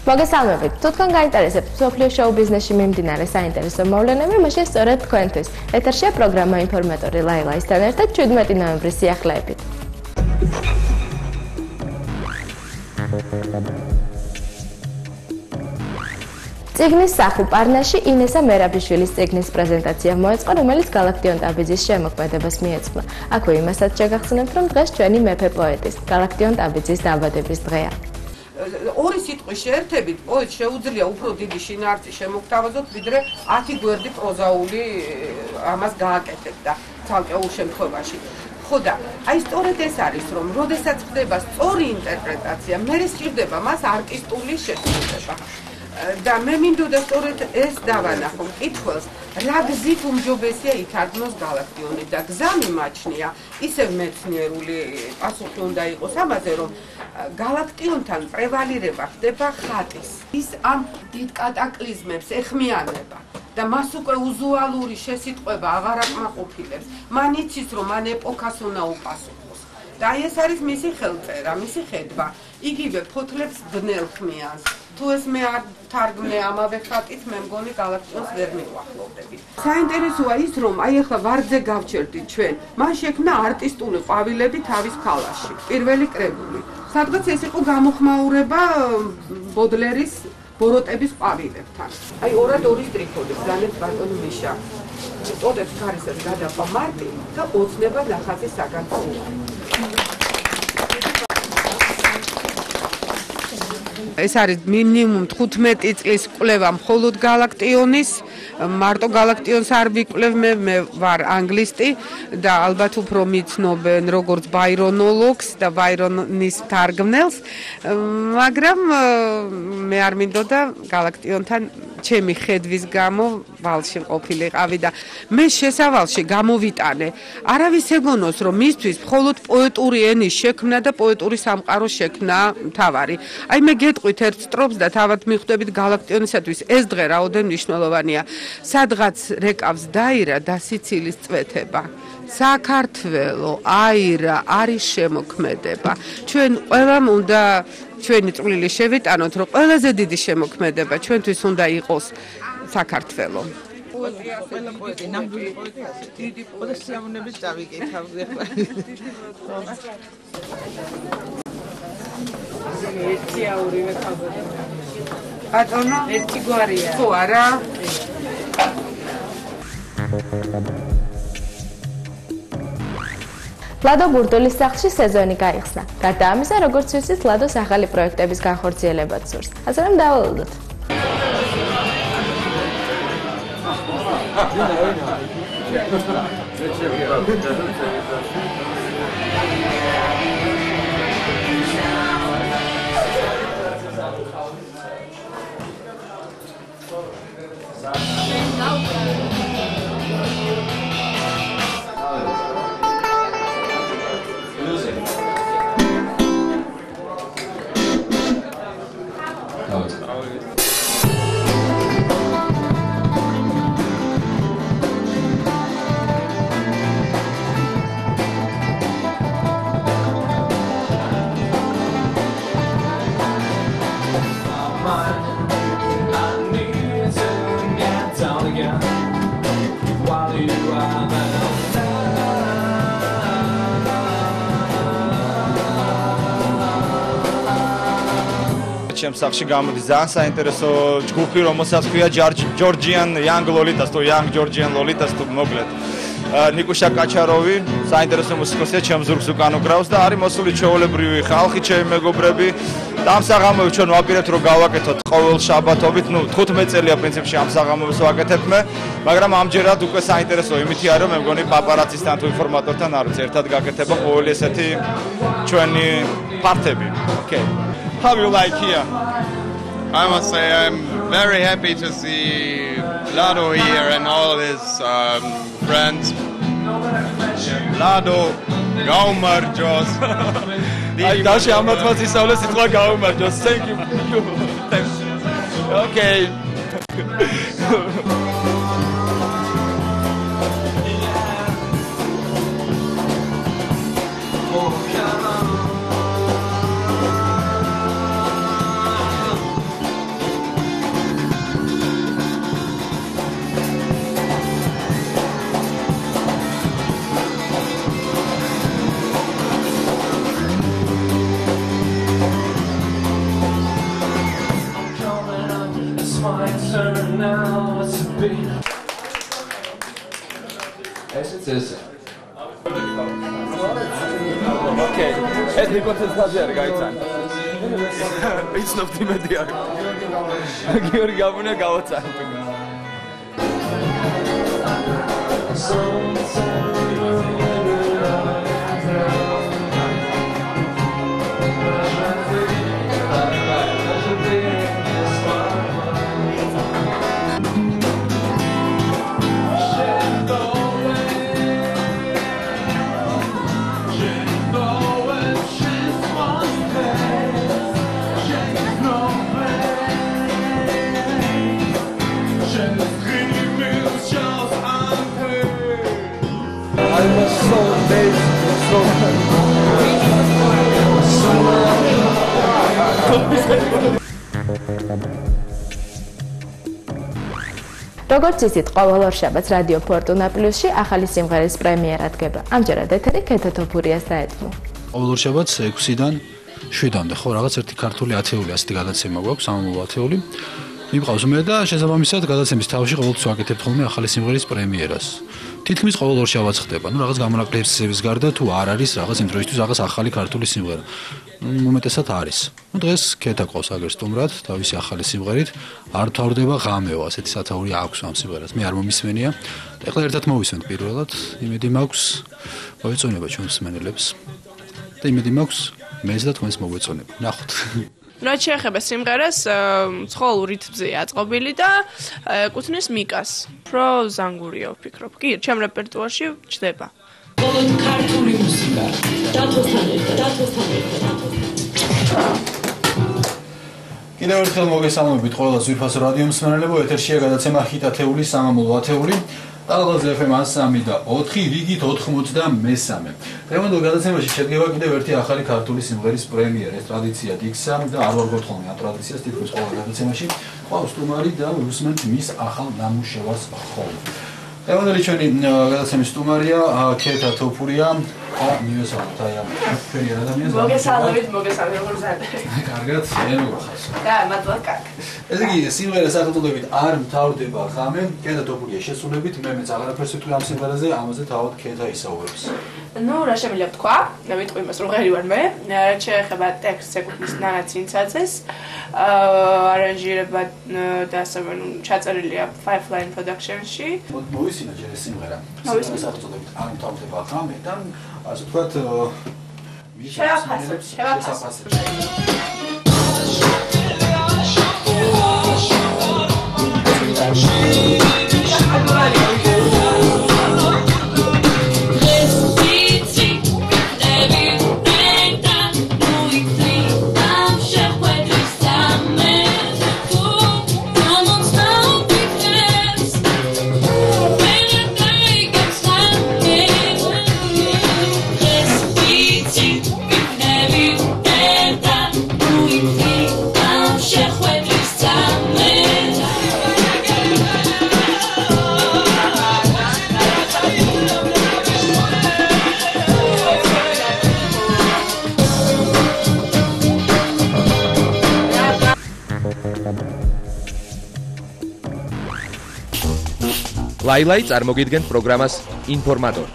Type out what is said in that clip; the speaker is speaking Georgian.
მოგესალმებით. თუ თქვენ გაინტერესებთ სოფლიო შოუ ბიზნესში მიმდინარე საინტერესო მოვლენები, მაშინ სწორედ თქვენთვის. ეთერშია პროგრამა ინფორმატორი ლაილაისთან ერთად 17 ნოემბრის სიახლეებით. წიგნის სახუ პარნაში ინესა მერაბიშვილის წიგნის პრეზენტაცია მოეწყო, რომელიც გალაქტიონ ტაბიძის შემოქმედებას მიეძღვნა. აქვე იმასაც შეგახსენებთ, რომ დღეს ჩვენი მეფე პოეტის, გალაქტიონ ტაბიძის დაბადების დღეა. ორი სიტყვის შეერთებით პოეტს შეუძლია უფრო დიდი შინაარსი შემოგთავაზოთ, ვიდრე 10 გვერდი პროზაული ამას გააკეთებდა ცალკეულ შემთხვევაში. ხო და აი სწორედ ეს არის, რომ როდესაც ხდება სწორი ინტერპრეტაცია, მერე სჭირდება მას არტისტული შესრულება. და მე მინდოდა სწორედ ეს დავანახო მკითხველს, რა გზით უმჯობესია ითარგმნოს გალაქტიონი და გზა მიმაჩნია, ისევ მეცნიერული პასუხი უნდა იყოს ამაზე, რომ გალაქტიონთან პრევალირება ხდება ხატის. ის ამ დიდ კატაკლიზმებს ეხმიანება და მას უკვე უზუალური შესიტყვება აღარ აკმაყოფილებს. მან იცის, რომ მან ეპოქას უნდა უპასუხოს. და აი ეს არის მისი ხელწერა, მისი ხედვა. იგივე ფოთლებს ბნელ ხმიანს. თუ ეს მე არ თარგმნე ამავე ხატით, მე მგონი გალაქტიონს ვერ მივახლოვდებით. საინტერესოა ის, რომ აი ახლა ვარძე გავჩერდით ჩვენ. მან შექმნა არტისტული ყვავილები თავის ქალაში. პირველი კრებული. სადღაც ეს იყო გამოხმაურება ბოდლერის ბოროტების ყვავილებთან. აი ორად ორი სტრიქონი ბრძანებს ბატონი მიშა. წოდებს ქარისას გადაყვა მარტი და ოცნება ნახაზის საგანძური. ეს არის მინიმუმ 15 წლის კვლევა მხოლოდ გალაქტიონის, მარტო გალაქტიონს არ ვიკვლევ, მე ვარ ანგლისტი და ალბათ უფრო მიცნობენ როგორც ბაირონოლოგს და ბაირონის თარგმნელს, მაგრამ მე არ მინდოდა გალაქტიონთან ჩემი ხედვის გამო ვალში ყოფილიყავი და მე შესავალში გამოვიტანე. არავის ეგონოს, რომ მისთვის მხოლოდ პოეტური ენის შექმნა და პოეტური სამყაროს შექმნა მთავარი. აი მე გეტყვით ერთ სტროფს და თავად მიხვდებით გალაქტიონისათვის ეს დღე რაოდენ მნიშვნელოვანია. სადღაც რეკავს დაირა და სიცილის წვეთება. საქართველო აირა არის შემოქმედება. ჩვენ ყველამ უნდა ჩვენი წვლილი შევიტანოთ, რომ ყველაზე დიდი შემოქმედება ჩვენთვის უნდა იყოს საქართველო. ყველა პოეტი, ნამდვილი პოეტი, დიდი პოეტი სიამოვნებით დავიკითხავდი ახლა. ერთი აურივე ხაბოდა. ბატონო, ერთი გვარია. ხო არა? ლადო ბურდულის სახლში სეზონი გაიხსნა. გარდა ამისა, როგორც ვიცით, ლადოს ახალი პროექტების განხორციელებაც სურს. ასე რომ დავალოდოთ. ჩემს სახლში გამოდის ძალიან საინტერესო ჯგუფი, რომელსაც ქვია Georgian Young Lolitas, თუ Young Georgian Lolitas თუ მოკლედ. ნიკუშა კაჩაროვი, საინტერესო მუსიკოსია, ჩემს ზურგს უკან უკრავს და არის მოსული ჩვეულებრივი ხალხი, ჩემი მეგობრები. და ამ საღამოებს ჩვენ ვაპირებთ, რომ გავაკეთოთ ყოველ შაბათობით, 15 წელია პრინციპში ამ საღამოებს ვაკეთებ მე, მაგრამ ამჯერად უკვე საინტერესო იმითია, რომ მე მგონი პაპარაცისთან თუ ინფორმატორთან არ ვიცი, ერთად გაკეთება ყოველი ესეთი ჩვენი პარტები. Okay. How do you like here? I must say I'm very happy to see Lado here and all of his friends. Lado, Gaumarjos. I dashi amatmas isavles sitqva Gaumarjos. Thank you. Okay. წესზე. ოკეი. ეს ნიკოთელსაზე არის გაიცანი. იცნობ იმედი არის. გიორგი გაბუნა გავაცანი. როგორც იცით, ყოველ ორშაბათს რადიო ფორტუნა პლუსში ახალი სიმღერის პრემიერა დგება. ამჯერად ეთერი ქეთა თოფურიას დაეთმო. ყოველ ორშაბათს 6-დან 7-მდე ხო რაღაც ერთი ქართული ათეული ასეთი გადაცემა გვაქვს, სამამულო ათეული. მიყავს მე და შესაბამისად გადაცემის თავში ყოველთვის ვაკეთებ ხოლმე ახალი სიმღერის პრემიერას. თითქმის ყოველ ორშაბათს ხდება. ნუ რაღაც გამონაკლისების გარდა თუ არ არის რაღაც იმ დროისთვის რაღაც ახალი ქართული სიმღერა. მომეტესად არის. ნუ დღეს ქეთა ყავს აგერ სტუმრად თავისი ახალი სიმღერით. არ თავდება ღამეო, ასეთი სათაური აქვს ამ სიმღერას. მე არ მომისმენია. და ეხლა ერთად მოვისმენთ პირველად. იმედი მაქვს მოეწონება ჩვენს მსმენელებს. და იმედი მაქვს მეც და თქვენს მოგვეწონება. ნახოთ. რაც შეეხება სიმღერას, ცხოველ რიტმზეა აწყობილი და ეკუთვნის მიკას. პრო ზანგურიო ვფიქრობ. კი, ჩემ რეპერტუარში ჩდება. მხოლოდ ქართული მუსიკა. დათოსთან ერთად. კიდევ ერთხელ მოგესალმებით ყველა ზვირფასო რადიო მსმენელებო, ეთერშია გადაცემა ჰიტ ათეული, სამამულო ათეული. ტალღაზე FM 103 და 4, რიგით 93. დღევანდელ გადაცემაში შედგება კიდევ ერთი ახალი ქართული სიმღერის პრემიერა. ეს ტრადიცია დიქსა და არ ვარგოთ ხოლმე ამ ტრადიციას თითქოს ყოველ გადაცემაში. ყავს სტუმარი და ვუსმენთ მის ახალ ნამუშევარს ხოლმე. დღევანდელი ჩვენი გადაცემის სტუმარია ქეთა თოფურია და მივესალმოთ აი ამ ჩვენი ადამიანს. მოგესალმებით, როგორ ზარდე? კარგად, მე მოგახარს. და მადლობა, კარგ. ესე იგი, სიმღერა სახელწოდებით არ მთავრდება ღამე, ქეთა თოფურია შესრულებით, მე მეც აღარაფერს ვიტყვი ამ სიმღერაზე, ამაზე თავად ქეთა ისაუბრებს. ნუ რა შემიძლია ვთქვა? და ვიტყვი იმას, რომ ღერი ვარ მე. რაც შეეხება ტექსტს, ეკუთვნის ნანა ცინცაძეს. არანჟირება და ასევე ჩაწერილია Five Line Production-ში. მოვისმინა ჯერ ეს სიმღერა. სიმღერა სახელწოდებით არ მთავრდება ღამე და ასე ვთქვათ შევაფასებ. ლაილაი წარმოგიდგენთ პროგრამას ინფორმატორი.